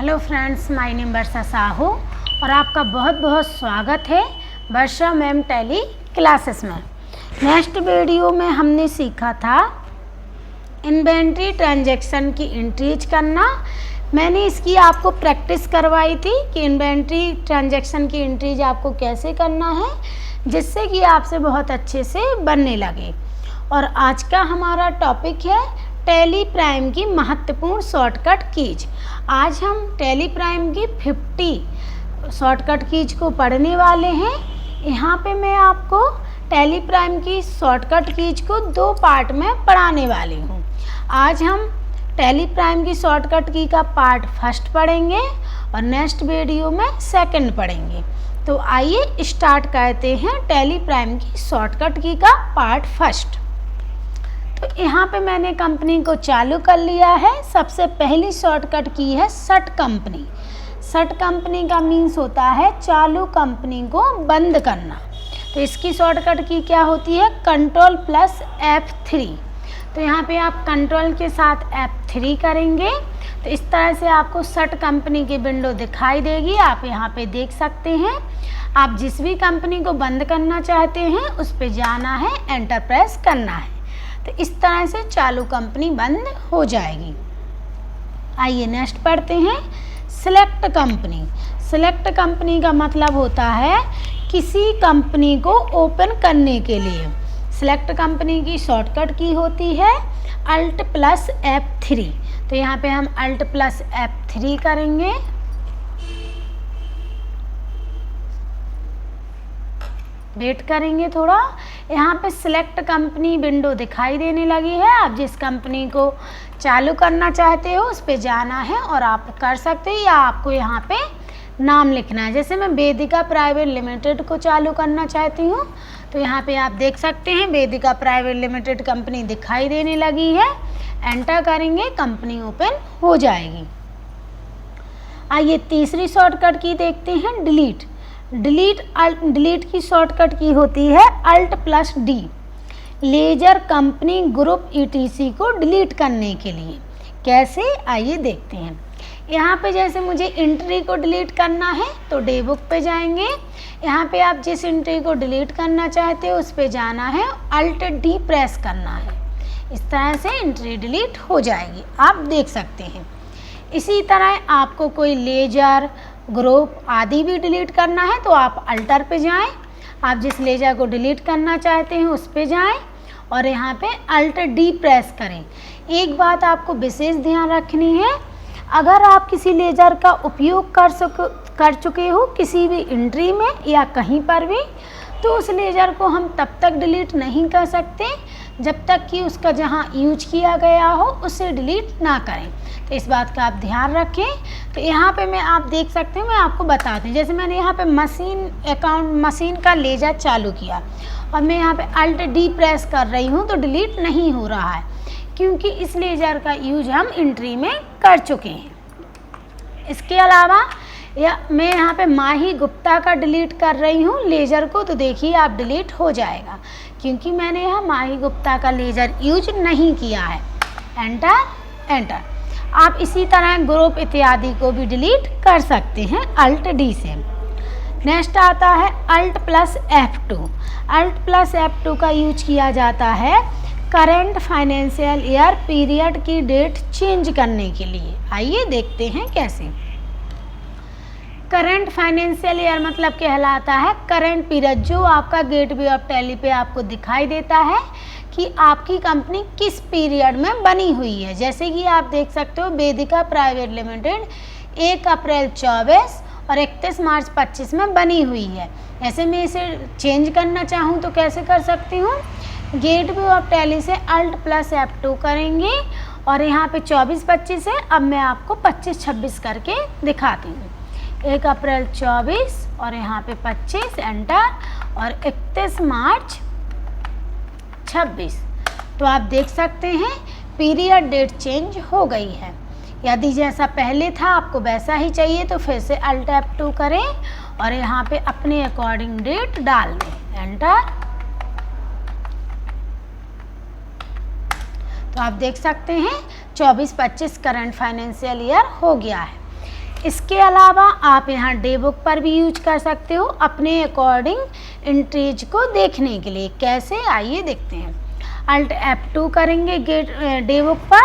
Hello friends, my name वर्षा साहू और आपका बहुत बहुत स्वागत है वर्षा मैम टैली क्लासेस में। नेक्स्ट वीडियो में हमने सीखा था इन्वेंट्री ट्रांजैक्शन की एंट्रीज करना। मैंने इसकी आपको प्रैक्टिस करवाई थी कि इन्वेंट्री ट्रांजैक्शन की एंट्रीज आपको कैसे करना है, जिससे कि आपसे बहुत अच्छे से बनने लगे। और आज का हमारा टॉपिक है टैली प्राइम की महत्वपूर्ण शॉर्टकट कीज। आज हम टैली प्राइम की 50 शॉर्टकट कीज को पढ़ने वाले हैं। यहाँ पे मैं आपको टैली प्राइम की शॉर्टकट कीज को 2 पार्ट में पढ़ाने वाली हूँ। आज हम टैली प्राइम की शॉर्टकट की का पार्ट फर्स्ट पढ़ेंगे और नेक्स्ट वीडियो में सेकंड पढ़ेंगे। तो आइए स्टार्ट करते हैं टैली प्राइम की शॉर्टकट की का पार्ट फर्स्ट। तो यहाँ पे मैंने कंपनी को चालू कर लिया है। सबसे पहली शॉर्टकट की है शट कंपनी। शट कंपनी का मीन्स होता है चालू कंपनी को बंद करना। तो इसकी शॉर्टकट की क्या होती है, कंट्रोल प्लस F3। तो यहाँ पे आप कंट्रोल के साथ F3 करेंगे तो इस तरह से आपको शट कंपनी की विंडो दिखाई देगी। आप यहाँ पे देख सकते हैं। आप जिस भी कंपनी को बंद करना चाहते हैं उस पर जाना है, एंटर प्रेस करना है। तो इस तरह से चालू कंपनी बंद हो जाएगी। आइए नेक्स्ट पढ़ते हैं सिलेक्ट कंपनी। सिलेक्ट कंपनी का मतलब होता है किसी कंपनी को ओपन करने के लिए। सिलेक्ट कंपनी की शॉर्टकट की होती है अल्ट प्लस F3। तो यहाँ पे हम अल्ट प्लस F3 करेंगे। वेट करेंगे थोड़ा। यहाँ पे सिलेक्ट कंपनी विंडो दिखाई देने लगी है। आप जिस कंपनी को चालू करना चाहते हो उस पर जाना है और आप कर सकते हो, या आपको यहाँ पे नाम लिखना है। जैसे मैं वेदिका प्राइवेट लिमिटेड को चालू करना चाहती हूँ तो यहाँ पे आप देख सकते हैं वेदिका प्राइवेट लिमिटेड कंपनी दिखाई देने लगी है। एंटर करेंगे, कंपनी ओपन हो जाएगी। आइए तीसरी शॉर्टकट की देखते हैं डिलीट। डिलीट की शॉर्टकट की होती है alt plus D। Ledger company group ETC को डिलीट करने के लिए कैसे, आइए देखते हैं। यहाँ पे जैसे मुझे एंट्री को डिलीट करना है तो डे बुक पे जाएंगे। यहाँ पे आप जिस एंट्री को डिलीट करना चाहते हो उस पे जाना है, अल्ट D प्रेस करना है। इस तरह से एंट्री डिलीट हो जाएगी, आप देख सकते हैं। इसी तरह आपको कोई लेजर ग्रुप आदि भी डिलीट करना है तो आप अल्टर पे जाएं। आप जिस लेजर को डिलीट करना चाहते हैं उस पे जाएं और यहाँ पे अल्ट D प्रेस करें। एक बात आपको विशेष ध्यान रखनी है, अगर आप किसी लेजर का उपयोग कर चुके हो किसी भी एंट्री में या कहीं पर भी, तो उस लेजर को हम तब तक डिलीट नहीं कर सकते जब तक कि उसका जहाँ यूज किया गया हो उसे डिलीट ना करें। तो इस बात का आप ध्यान रखें। तो यहाँ पे मैं आप देख सकते हैं, मैं आपको बताती हूँ। जैसे मैंने यहाँ पे मशीन का लेजर चालू किया और मैं यहाँ पे अल्ट D प्रेस कर रही हूँ तो डिलीट नहीं हो रहा है, क्योंकि इस लेजर का यूज हम एंट्री में कर चुके हैं। इसके अलावा मैं यहाँ पे माही गुप्ता का डिलीट कर रही हूँ लेजर को, तो देखिए आप डिलीट हो जाएगा क्योंकि मैंने यहाँ माही गुप्ता का लेजर यूज नहीं किया है। एंटर। आप इसी तरह ग्रुप इत्यादि को भी डिलीट कर सकते हैं अल्ट D से। नेक्स्ट आता है alt plus F2। Alt plus F2 का यूज किया जाता है करेंट फाइनेंशियल ईयर पीरियड की डेट चेंज करने के लिए। आइए देखते हैं कैसे। करंट फाइनेंशियल ईयर मतलब कहलाता है करंट पीरियड, जो आपका गेटवे ऑफ टैली पे आपको दिखाई देता है कि आपकी कंपनी किस पीरियड में बनी हुई है। जैसे कि आप देख सकते हो वेदिका प्राइवेट लिमिटेड 1 अप्रैल 24 और 31 मार्च 25 में बनी हुई है। ऐसे में इसे चेंज करना चाहूँ तो कैसे कर सकती हूँ, गेटवे ऑफ टैली से अल्ट प्लस F2 करेंगे और यहाँ पे 24-25 है। अब मैं आपको 25-26 करके दिखाती हूँ। 1 अप्रैल 24 और यहाँ पे 25, एंटर, और 31 मार्च 26। तो आप देख सकते हैं पीरियड डेट चेंज हो गई है। यदि जैसा पहले था आपको वैसा ही चाहिए तो फिर से अल्ट F2 करें और यहाँ पे अपने अकॉर्डिंग डेट डाल दें, एंटर। तो आप देख सकते हैं 24-25 करंट फाइनेंशियल ईयर हो गया है। इसके अलावा आप यहाँ डे बुक पर भी यूज कर सकते हो अपने अकॉर्डिंग एंट्रीज को देखने के लिए। कैसे, आइए देखते हैं। अल्ट F2 करेंगे डे बुक पर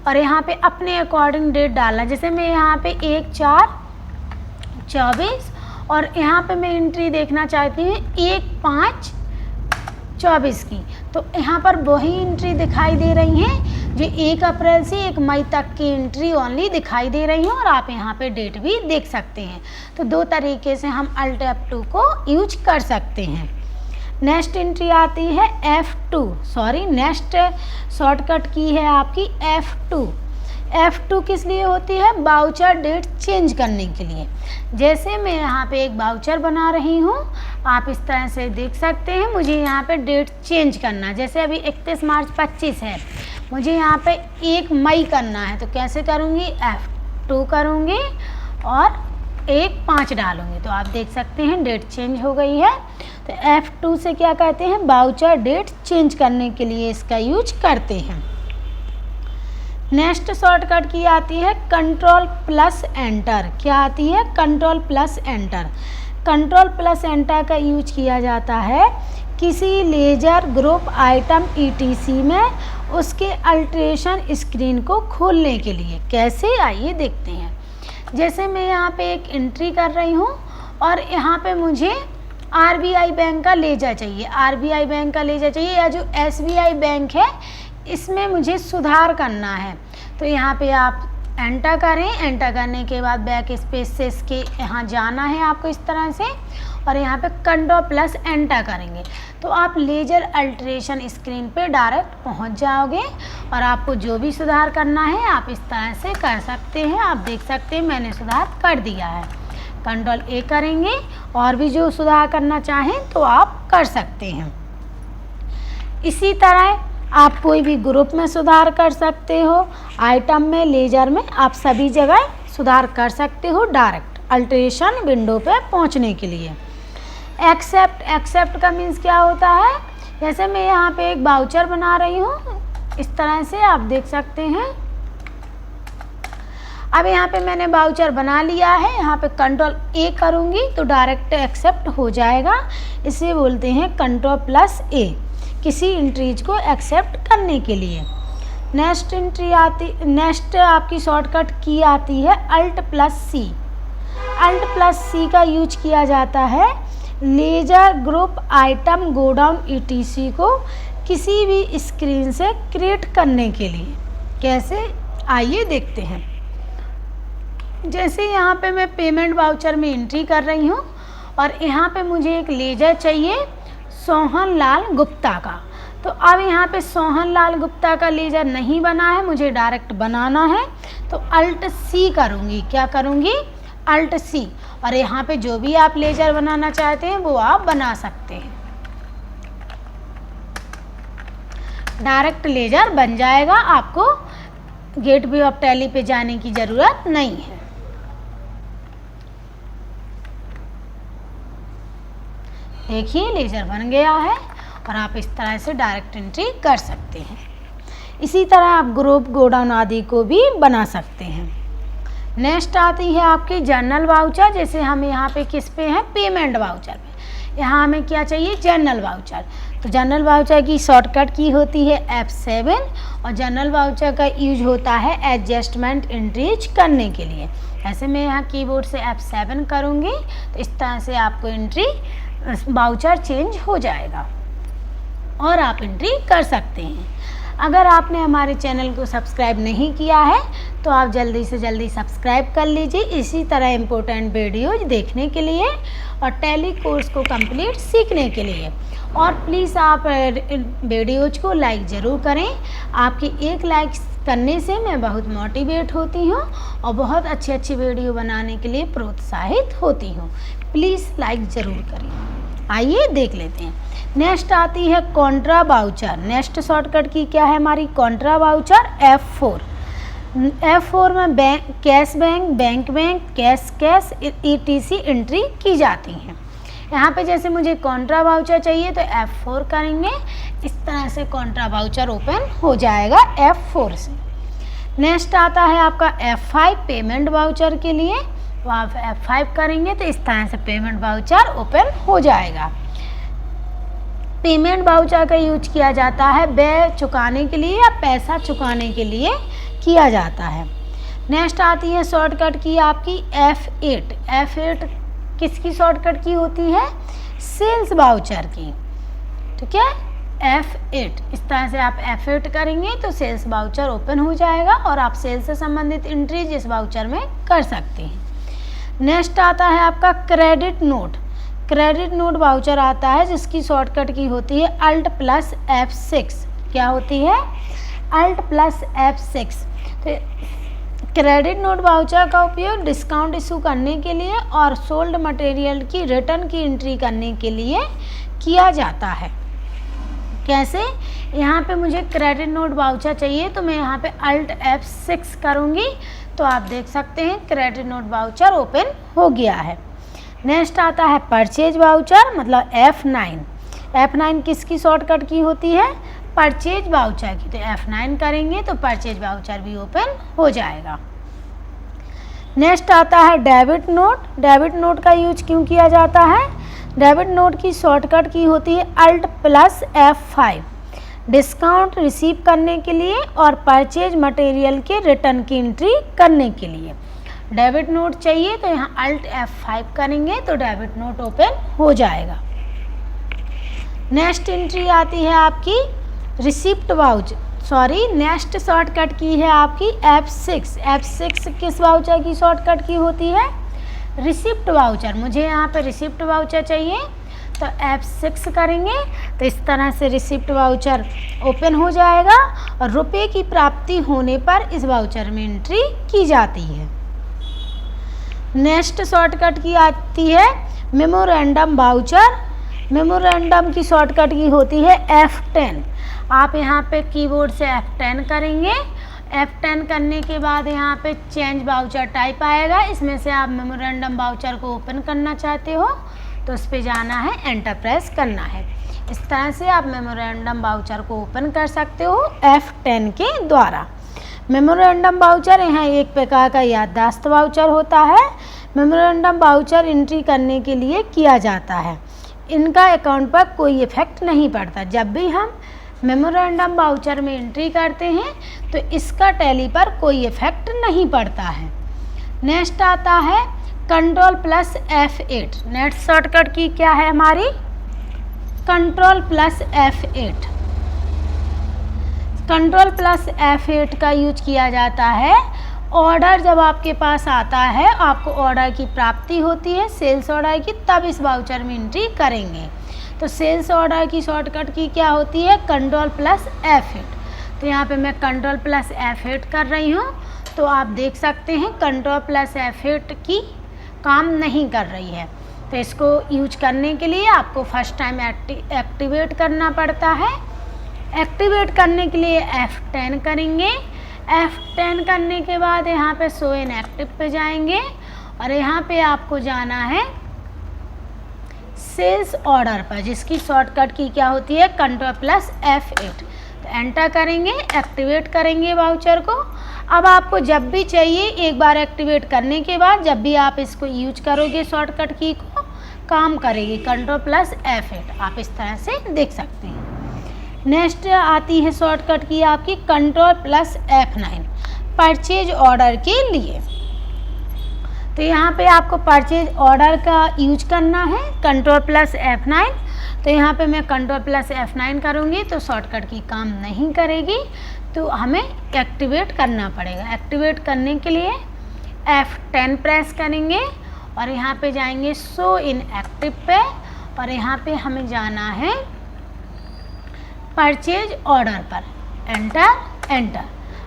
और यहाँ पे अपने अकॉर्डिंग डेट डालना। जैसे मैं यहाँ पे 1/4/24 और यहाँ पे मैं एंट्री देखना चाहती हूँ 1/5/24 की, तो यहाँ पर वही एंट्री दिखाई दे रही हैं जो 1 अप्रैल से 1 मई तक की एंट्री ओनली दिखाई दे रही हैं और आप यहाँ पे डेट भी देख सकते हैं। तो 2 तरीके से हम अल्ट F2 को यूज कर सकते हैं। नेक्स्ट एंट्री आती है F2, नेक्स्ट शॉर्टकट की है आपकी F2। F2 किस लिए होती है? वाउचर डेट चेंज करने के लिए। जैसे मैं यहाँ पे एक वाउचर बना रही हूँ, आप इस तरह से देख सकते हैं। मुझे यहाँ पे डेट चेंज करना, जैसे अभी 31 मार्च 25 है, मुझे यहाँ पे 1 मई करना है, तो कैसे करूँगी? F2 करूँगी और 1/5 डालूँगी, तो आप देख सकते हैं डेट चेंज हो गई है। तो F2 से क्या कहते हैं? वाउचर डेट चेंज करने के लिए इसका यूज करते हैं। नेक्स्ट शॉर्टकट की आती है Ctrl+Enter। क्या आती है? Ctrl+Enter। Ctrl+Enter का यूज किया जाता है किसी लेजर ग्रुप आइटम ETC में उसके अल्ट्रेशन स्क्रीन को खोलने के लिए। कैसे, आइए देखते हैं। जैसे मैं यहाँ पे एक एंट्री कर रही हूँ और यहाँ पे मुझे RBI बैंक का लेजर चाहिए, RBI बैंक का लेजर चाहिए, या जो SBI बैंक है इसमें मुझे सुधार करना है। तो यहाँ पे आप एंटर करें, एंटर करने के बाद बैक स्पेस से इसके यहाँ जाना है आपको इस तरह से, और यहाँ पे Ctrl+Enter करेंगे तो आप लेजर अल्ट्रेशन स्क्रीन पे डायरेक्ट पहुँच जाओगे और आपको जो भी सुधार करना है आप इस तरह से कर सकते हैं। आप देख सकते हैं मैंने सुधार कर दिया है। Ctrl+A करेंगे और भी जो सुधार करना चाहें तो आप कर सकते हैं। इसी तरह आप कोई भी ग्रुप में सुधार कर सकते हो, आइटम में, लेजर में, आप सभी जगह सुधार कर सकते हो डायरेक्ट अल्ट्रेशन विंडो पे पहुंचने के लिए। एक्सेप्ट का मीन्स क्या होता है? जैसे मैं यहाँ पे एक वाउचर बना रही हूँ, इस तरह से आप देख सकते हैं। अब यहाँ पे मैंने वाउचर बना लिया है, यहाँ पे Ctrl+A करूँगी तो डायरेक्ट एक्सेप्ट हो जाएगा। इसे बोलते हैं Ctrl+A, किसी एंट्रीज को एक्सेप्ट करने के लिए। नेक्स्ट आपकी शॉर्टकट की आती है Alt+C। Alt+C का यूज किया जाता है ledger group item godown ETC को किसी भी स्क्रीन से क्रिएट करने के लिए। कैसे, आइए देखते हैं। जैसे यहाँ पे मैं पेमेंट वाउचर में एंट्री कर रही हूँ और यहाँ पे मुझे एक लेजर चाहिए सोहन लाल गुप्ता का। तो अब यहाँ पे सोहन लाल गुप्ता का लेजर नहीं बना है, मुझे डायरेक्ट बनाना है, तो Alt+C करूँगी। क्या करूँगी? Alt+C, और यहाँ पे जो भी आप लेजर बनाना चाहते हैं वो आप बना सकते हैं। डायरेक्ट लेजर बन जाएगा, आपको गेटवे ऑफ टैली पे जाने की ज़रूरत नहीं है। देखिए लेजर बन गया है और आप इस तरह से डायरेक्ट एंट्री कर सकते हैं। इसी तरह आप ग्रुप, गोडाउन आदि को भी बना सकते हैं। नेक्स्ट आती है आपकी जनरल वाउचर। जैसे हम यहाँ पे किस पे हैं? पेमेंट वाउचर पे। यहाँ हमें क्या चाहिए? General voucher. तो जनरल वाउचर की शॉर्टकट की होती है F7 और जनरल वाउचर का यूज होता है एडजस्टमेंट एंट्रीज करने के लिए। ऐसे मैं यहाँ कीबोर्ड से F7 करूँगी तो इस तरह से आपको एंट्री वाउचर चेंज हो जाएगा और आप एंट्री कर सकते हैं। अगर आपने हमारे चैनल को सब्सक्राइब नहीं किया है तो आप जल्दी से जल्दी सब्सक्राइब कर लीजिए इसी तरह इम्पोर्टेंट वीडियोज देखने के लिए और टैली कोर्स को कंप्लीट सीखने के लिए। और प्लीज़ आप वीडियोज को लाइक ज़रूर करें। आपकी एक लाइक करने से मैं बहुत मोटिवेट होती हूँ और बहुत अच्छी वीडियो बनाने के लिए प्रोत्साहित होती हूँ। प्लीज़ लाइक ज़रूर करें। आइए देख लेते हैं। नेक्स्ट आती है कॉन्ट्रा वाउचर। नेक्स्ट शॉर्टकट की क्या है हमारी? Contra voucher F4। F4 में बैंक कैश ETC एंट्री की जाती हैं। यहाँ पे जैसे मुझे कॉन्ट्रा वाउचर चाहिए तो F4 करेंगे, इस तरह से कॉन्ट्रा वाउचर ओपन हो जाएगा F4 से। नेक्स्ट आता है आपका F5 पेमेंट वाउचर के लिए। तो आप F5 करेंगे तो इस तरह से पेमेंट वाउचर ओपन हो जाएगा। पेमेंट वाउचर का यूज किया जाता है व्यय चुकाने के लिए या पैसा चुकाने के लिए किया जाता है। नेक्स्ट आती है शॉर्टकट की आपकी F8। F8 किसकी शॉर्टकट की होती है? सेल्स वाउचर की। ठीक है, F8 इस तरह से आप F8 करेंगे तो सेल्स वाउचर ओपन हो जाएगा और आप सेल्स से संबंधित एंट्रीज इस वाउचर में कर सकते हैं। नेक्स्ट आता है आपका credit note. Credit note voucher आता है जिसकी शॉर्टकट की होती है Alt + F6। क्या होती है? Alt + F6। तो क्रेडिट नोट वाउचर का उपयोग डिस्काउंट इशू करने के लिए और सोल्ड मटेरियल की रिटर्न की एंट्री करने के लिए किया जाता है। कैसे? यहाँ पे मुझे क्रेडिट नोट वाउचर चाहिए तो मैं यहाँ पे Alt F6 करूँगी तो आप देख सकते हैं क्रेडिट नोट वाउचर ओपन हो गया है। नेक्स्ट आता है परचेज वाउचर मतलब F9। F9 किसकी शॉर्टकट की होती है? परचेज वाउचर की। तो F9 करेंगे तो परचेज वाउचर भी ओपन हो जाएगा। नेक्स्ट आता है डेबिट नोट। डेबिट नोट का यूज क्यों किया जाता है? डेबिट नोट की शॉर्टकट की होती है Alt + F5। डिस्काउंट रिसीव करने के लिए और परचेज मटेरियल के रिटर्न की एंट्री करने के लिए डेबिट नोट चाहिए तो यहाँ Alt F5 करेंगे तो डेबिट नोट ओपन हो जाएगा। नेक्स्ट एंट्री आती है आपकी रिसिप्ट वाउचर, नेक्स्ट शॉर्टकट की है आपकी F6। F6 किस वाउचर की शॉर्टकट की होती है? Receipt voucher. मुझे यहाँ पे रिसिप्ट वाउचर चाहिए तो F6 करेंगे तो इस तरह से रिसिप्ट वाउचर ओपन हो जाएगा और रुपये की प्राप्ति होने पर इस वाउचर में एंट्री की जाती है। नेक्स्ट शॉर्टकट की आती है मेमोरेंडम वाउचर। मेमोरेंडम की शॉर्टकट की होती है F10। आप यहाँ पे कीबोर्ड से F10 करेंगे। F10 करने के बाद यहाँ पे चेंज वाउचर टाइप आएगा, इसमें से आप मेमोरेंडम वाउचर को ओपन करना चाहते हो तो उस पर जाना है, एंटर प्रेस करना है। इस तरह से आप मेमोरेंडम वाउचर को ओपन कर सकते हो F10 के द्वारा। मेमोरेंडम वाउचर यहाँ एक प्रकार का याददाश्त वाउचर होता है। मेमोरेंडम वाउचर एंट्री करने के लिए किया जाता है। इनका अकाउंट पर कोई इफेक्ट नहीं पड़ता। जब भी हम मेमोरेंडम वाउचर में एंट्री करते हैं तो इसका टैली पर कोई इफेक्ट नहीं पड़ता है। नेक्स्ट आता है Ctrl + F8। नेक्स्ट शॉर्टकट की क्या है हमारी? Ctrl + F8। Ctrl + F8 का यूज किया जाता है ऑर्डर जब आपके पास आता है, आपको ऑर्डर की प्राप्ति होती है सेल्स ऑर्डर की, तब इस वाउचर में एंट्री करेंगे। तो सेल्स ऑर्डर की शॉर्टकट की क्या होती है? Ctrl + F8। तो यहाँ पे मैं Ctrl + F8 कर रही हूँ तो आप देख सकते हैं Ctrl + F8 की काम नहीं कर रही है। तो इसको यूज करने के लिए आपको फर्स्ट टाइम एक्टिवेट करना पड़ता है। एक्टिवेट करने के लिए F10 करेंगे। F10 करने के बाद यहाँ पे शो इन एक्टिव पे जाएंगे और यहाँ पे आपको जाना है सेल्स ऑर्डर पर, जिसकी शॉर्टकट की क्या होती है? Ctrl + F8। तो एंटर करेंगे, एक्टिवेट करेंगे वाउचर को। अब आपको जब भी चाहिए, एक बार एक्टिवेट करने के बाद जब भी आप इसको यूज करोगे शॉर्टकट की को, काम करेगी Ctrl + F8। आप इस तरह से देख सकते हैं। नेक्स्ट आती है शॉर्टकट की आपकी Ctrl + F9 परचेज ऑर्डर के लिए। तो यहाँ पे आपको परचेज ऑर्डर का यूज करना है Ctrl + F9। तो यहाँ पे मैं Ctrl + F9 करूँगी तो शॉर्टकट की काम नहीं करेगी, तो हमें एक्टिवेट करना पड़ेगा। एक्टिवेट करने के लिए F10 प्रेस करेंगे और यहाँ पे जाएंगे शो इन एक्टिव पे और यहाँ पे हमें जाना है परचेज ऑर्डर पर, एंटर।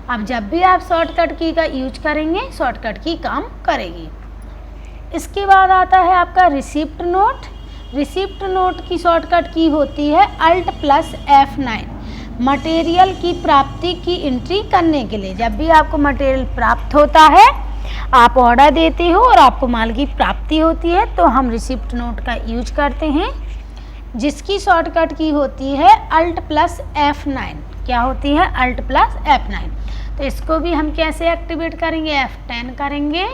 अब जब भी आप शॉर्टकट की का यूज करेंगे शॉर्टकट की काम करेगी। इसके बाद आता है आपका रिसिप्ट नोट। रिसिप्ट नोट की शॉर्टकट की होती है Alt + F9। मटेरियल की प्राप्ति की एंट्री करने के लिए, जब भी आपको मटेरियल प्राप्त होता है, आप ऑर्डर देते हो और आपको माल की प्राप्ति होती है, तो हम रिसिप्ट नोट का यूज करते हैं, जिसकी शॉर्टकट की होती है Alt + F9। क्या होती है? Alt + F9। तो इसको भी हम कैसे एक्टिवेट करेंगे, F10 करेंगे,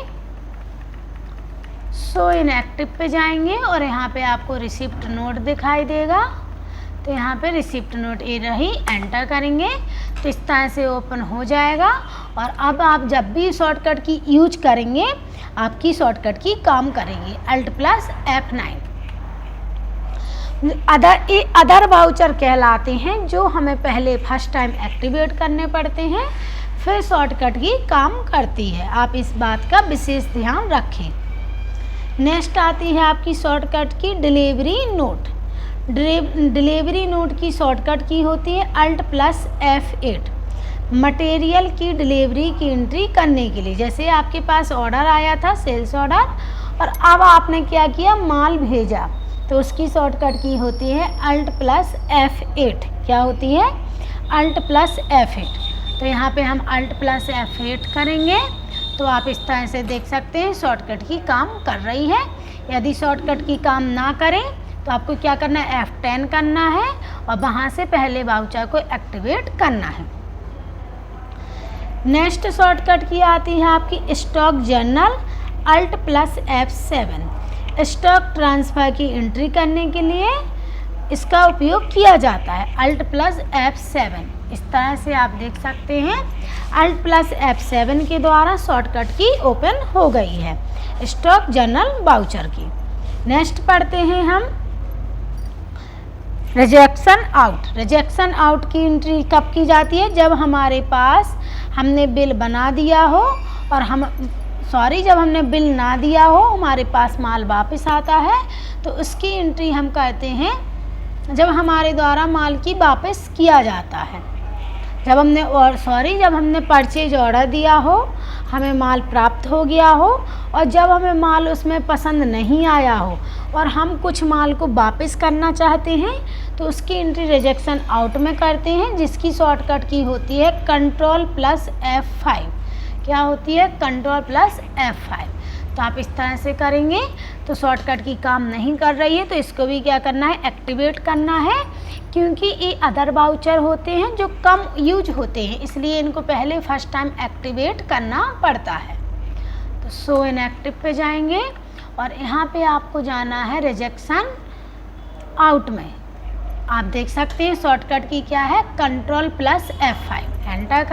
शो इन एक्टिव पे जाएंगे और यहाँ पे आपको रिसिप्ट नोट दिखाई देगा। तो यहाँ पे रिसिप्ट नोट ये रही, एंटर करेंगे तो इस तरह से ओपन हो जाएगा। और अब आप जब भी शॉर्टकट की यूज करेंगे आपकी शॉर्टकट की काम करेगी, Alt+F9। अदर वाउचर कहलाते हैं जो हमें पहले फर्स्ट टाइम एक्टिवेट करने पड़ते हैं, फिर शॉर्टकट की काम करती है। आप इस बात का विशेष ध्यान रखें। नेक्स्ट आती है आपकी शॉर्टकट की डिलीवरी नोट। डिलीवरी नोट की शॉर्टकट की होती है Alt+F8। मटेरियल की डिलीवरी की एंट्री करने के लिए, जैसे आपके पास ऑर्डर आया था, सेल्स ऑर्डर, और अब आपने क्या किया, माल भेजा, तो उसकी शॉर्टकट की होती है Alt+F8। क्या होती है, Alt+F8। तो यहाँ पे हम Alt+F8 करेंगे तो आप इस तरह से देख सकते हैं शॉर्टकट की काम कर रही है। यदि शॉर्टकट की काम ना करें तो आपको क्या करना है, F10 करना है और वहाँ से पहले वाउचर को एक्टिवेट करना है। नेक्स्ट शॉर्टकट की आती है आपकी stock journal, Alt+F7। Stock transfer की एंट्री करने के लिए इसका उपयोग किया जाता है, Alt+F7। इस तरह से आप देख सकते हैं Alt+F7 के द्वारा शॉर्टकट की ओपन हो गई है स्टॉक जर्नल वाउचर की। नेक्स्ट पढ़ते हैं हम रिजेक्शन आउट। रिजेक्शन आउट की एंट्री कब की जाती है, जब हमारे पास हमने बिल बना दिया हो और जब हमने बिल ना दिया हो, हमारे पास माल वापस आता है, तो उसकी एंट्री हम कहते हैं जब हमारे द्वारा माल की वापस किया जाता है। जब हमने परचेज ऑर्डर दिया हो, हमें माल प्राप्त हो गया हो और जब हमें माल उसमें पसंद नहीं आया हो और हम कुछ माल को वापस करना चाहते हैं, तो उसकी एंट्री रिजेक्शन आउट में करते हैं, जिसकी शॉर्टकट की होती है Ctrl+F5। क्या होती है, Ctrl+F5। तो आप इस तरह से करेंगे तो शॉर्टकट की काम नहीं कर रही है, तो इसको भी क्या करना है, एक्टिवेट करना है, क्योंकि ये अदर वाउचर होते हैं जो कम यूज होते हैं, इसलिए इनको पहले फर्स्ट टाइम एक्टिवेट करना पड़ता है। तो शो इन एक्टिव पे जाएंगे और यहाँ पे आपको जाना है रिजेक्शन आउट में। आप देख सकते हैं शॉर्टकट की क्या है, Ctrl+F5। एंटर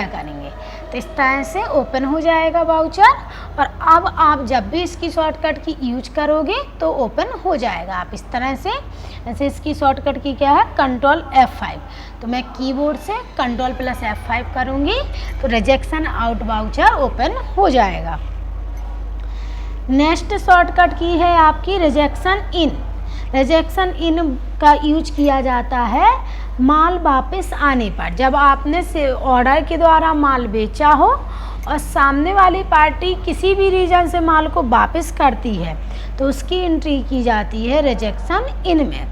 करेंगे, तो इस तरह से ओपन हो जाएगा वाउचर। और अब आप जब भी इसकी शॉर्टकट की यूज करोगे तो ओपन हो जाएगा। आप इस तरह से, जैसे इसकी शॉर्टकट की क्या है, Ctrl+F5, तो मैं कीबोर्ड से Ctrl+F5 करूँगी तो रिजेक्शन आउट वाउचर ओपन हो जाएगा। नेक्स्ट शॉर्टकट की है आपकी रिजेक्शन इन। रिजेक्शन इन का यूज किया जाता है माल वापस आने पर। जब आपने से ऑर्डर के द्वारा माल बेचा हो और सामने वाली पार्टी किसी भी रीज़न से माल को वापस करती है, तो उसकी एंट्री की जाती है रिजेक्शन इन में।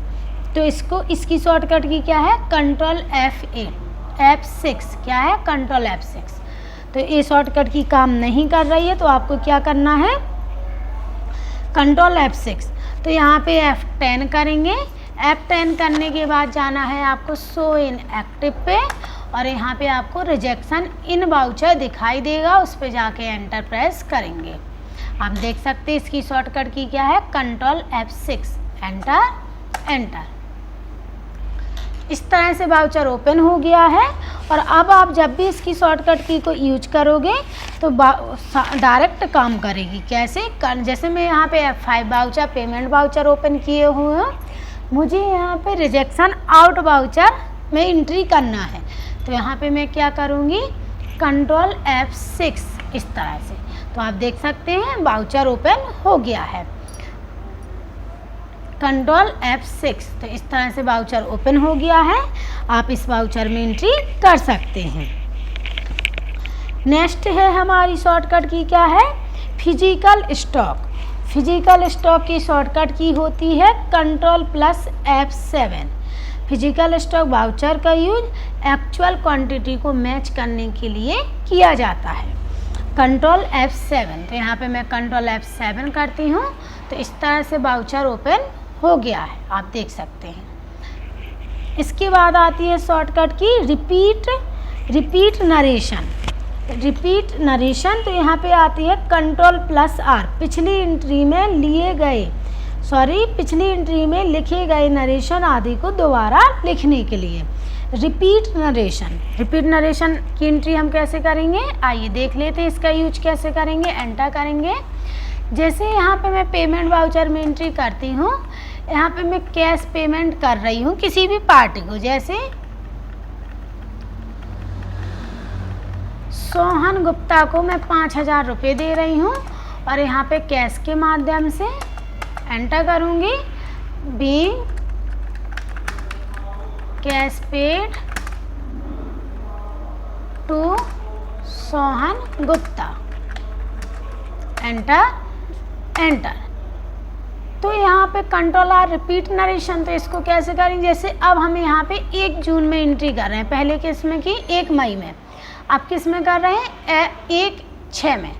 तो इसकी शॉर्टकट की क्या है, Ctrl+F6। क्या है, Ctrl+F6। तो ये शॉर्टकट की काम नहीं कर रही है, तो आपको क्या करना है, Ctrl+F6। तो यहाँ पे F10 करेंगे। F10 करने के बाद जाना है आपको शो इन एक्टिव पे और यहाँ पे आपको रिजेक्शन इन वाउचर दिखाई देगा, उस पे जाके एंटर प्रेस करेंगे। आप देख सकते हैं इसकी शॉर्टकट की क्या है, Ctrl+F6। एंटर। इस तरह से वाउचर ओपन हो गया है। और अब आप जब भी इसकी शॉर्टकट की को यूज करोगे तो डायरेक्ट काम करेगी। कैसे, जैसे मैं यहाँ पे F5 voucher, payment voucher open किए हुए हैं, मुझे यहाँ पे रिजेक्शन आउट वाउचर में एंट्री करना है, तो यहाँ पे मैं क्या करूँगी, Ctrl+F6 इस तरह से। तो आप देख सकते हैं वाउचर ओपन हो गया है, Ctrl+F6। तो इस तरह से वाउचर ओपन हो गया है। आप इस वाउचर में एंट्री कर सकते हैं। नेक्स्ट है हमारी शॉर्टकट की क्या है, फिजिकल स्टॉक। फिजिकल स्टॉक की शॉर्टकट की होती है Ctrl+F7। फिजिकल स्टॉक वाउचर का यूज एक्चुअल क्वांटिटी को मैच करने के लिए किया जाता है, Ctrl+F7। तो यहाँ पे मैं Ctrl+F7 करती हूँ, तो इस तरह से वाउचर ओपन हो गया है, आप देख सकते हैं। इसके बाद आती है शॉर्टकट की repeat repeat narration, repeat narration तो यहाँ पे आती है Ctrl+R, पिछली एंट्री में पिछली एंट्री में लिखे गए नरेशन आदि को दोबारा लिखने के लिए। रिपीट नरेशन की एंट्री हम कैसे करेंगे, आइए देख लेते हैं इसका यूज कैसे करेंगे। एंटर करेंगे, जैसे यहाँ पे मैं पेमेंट वाउचर में एंट्री करती हूँ, यहाँ पे मैं कैश पेमेंट कर रही हूँ किसी भी पार्टी को, जैसे सोहन गुप्ता को मैं 5,000 रुपये दे रही हूँ और यहाँ पे कैश के माध्यम से एंटर करूँगी। Being cash paid to Sohan Gupta, enter. तो यहाँ पे Ctrl+R रिपीट नरेशन, तो इसको कैसे करेंगे, जैसे अब हम यहाँ पे 1 जून में एंट्री कर रहे हैं, पहले किस में की 1 मई में, अब किस में कर रहे हैं 1/6 में।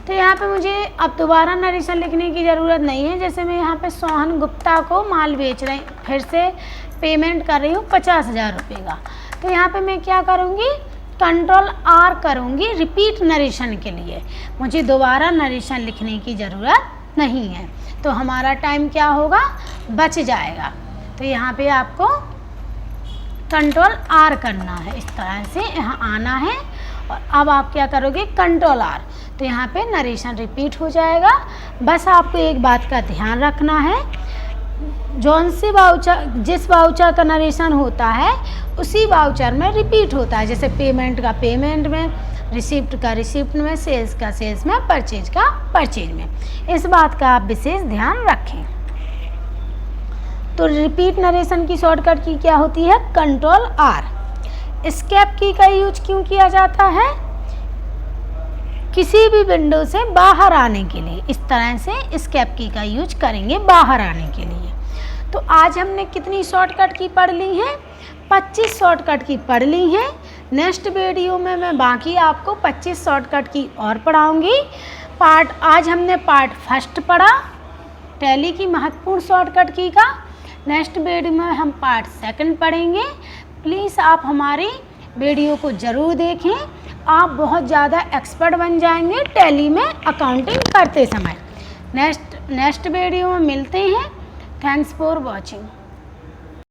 तो यहाँ पे मुझे अब दोबारा नरेशन लिखने की ज़रूरत नहीं है। जैसे मैं यहाँ पे सोहन गुप्ता को माल बेच रही, फिर से पेमेंट कर रही हूँ 50,000 रुपये का, तो यहाँ पे मैं क्या करूँगी Ctrl+R करूँगी रिपीट नरेशन के लिए, मुझे दोबारा नरेशन लिखने की ज़रूरत नहीं है, तो हमारा टाइम क्या होगा, बच जाएगा। तो यहाँ पे आपको Ctrl+R करना है, इस तरह से यहाँ आना है और अब आप क्या करोगे Ctrl+R, तो यहाँ पे नरेशन रिपीट हो जाएगा। बस आपको एक बात का ध्यान रखना है, जिस वाउचर का नरेशन होता है उसी वाउचर में रिपीट होता है, जैसे पेमेंट का पेमेंट में, रिसिप्ट का रिसिप्ट में, सेल्स का सेल्स में, परचेज का परचेज में। इस बात का आप विशेष ध्यान रखें। तो रिपीट नरेशन की शॉर्टकट की क्या होती है, Ctrl+R। एस्केप की का यूज क्यों किया जाता है, किसी भी विंडो से बाहर आने के लिए, इस तरह से एस्केप की का यूज करेंगे बाहर आने के लिए। तो आज हमने कितनी शॉर्टकट की पढ़ ली हैं, 25 शॉर्टकट की पढ़ ली हैं। नेक्स्ट वीडियो में मैं बाकी आपको 25 शॉर्टकट की और पढ़ाऊँगी। आज हमने पार्ट फर्स्ट पढ़ा टैली की महत्वपूर्ण शॉर्टकट की का, नेक्स्ट वीडियो में हम पार्ट सेकंड पढ़ेंगे। प्लीज़ आप हमारी वीडियो को ज़रूर देखें, आप बहुत ज़्यादा एक्सपर्ट बन जाएंगे टैली में अकाउंटिंग करते समय। नेक्स्ट वीडियो में मिलते हैं। Thanks for watching.